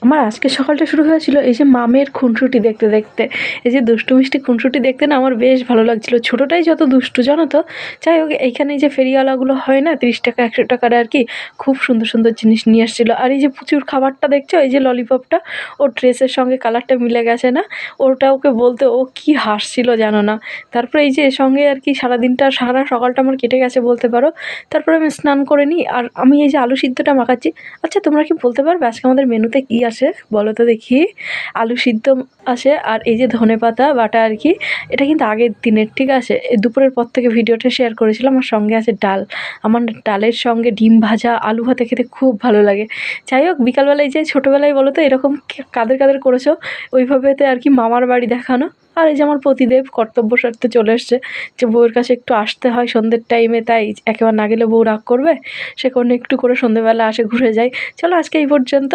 আমার আজকে সকালটা শুরু হয়েছিল এই যে মামের খুনসুটি দেখতে দেখতে। এই যে দুষ্টু মিষ্টি খুনসুটি দেখতে না আমার বেশ ভালো লাগছিল। ছোটোটাই যত দুষ্টু জানো তো। যাই হোক, এইখানে এই যে ফেরিওয়ালাগুলো হয় না 30 টাকা 100 টাকার আর কি, খুব সুন্দর সুন্দর জিনিস নিয়ে আসছিলো। আর এই যে পুচুর খাবারটা দেখছো, এই যে ললিপপটা, ওর ড্রেসের সঙ্গে কালারটা মিলে গেছে না, ওটা ওকে বলতে ও কি হাসছিল জানো না। তারপরে এই যে এর সঙ্গে আর কি সারাদিনটা সারা সকালটা আমার কেটে গেছে বলতে পারো। তারপরে আমি স্নান করে নিই আর আমি এই যে আলু সিদ্ধটা মাখাচ্ছি। আচ্ছা তোমরা কি বলতে পারবে আজকে আমাদের মেনুতে কী আসে বলো তো দেখি? আলু সিদ্ধ আসে আর এই যে ধনেপাতা বাটা আর কি। এটা কিন্তু আগের দিনের, ঠিক আছে? এই দুপুরের পর থেকে ভিডিওটা শেয়ার করেছিলাম। আর সঙ্গে আছে ডাল। আমার ডালের সঙ্গে ডিম ভাজা, আলু ভাতে খেতে খুব ভালো লাগে। যাই হোক, বিকালবেলায় যে ছোটোবেলায় বলো তো এরকম কাদের কাদের করেছো ওইভাবেতে আর কি মামার বাড়ি দেখানো। আর এই যে আমার পতিদেব কর্তব্য স্বার্থে চলে এসছে, যে বউয়ের কাছে একটু আসতে হয় সন্ধ্যের টাইমে, তাই একেবারে না গেলে বউ রাগ করবে। সে কোনো একটু করে সন্ধ্যেবেলা আসে, ঘুরে যায়। চলো আজকে এই পর্যন্ত।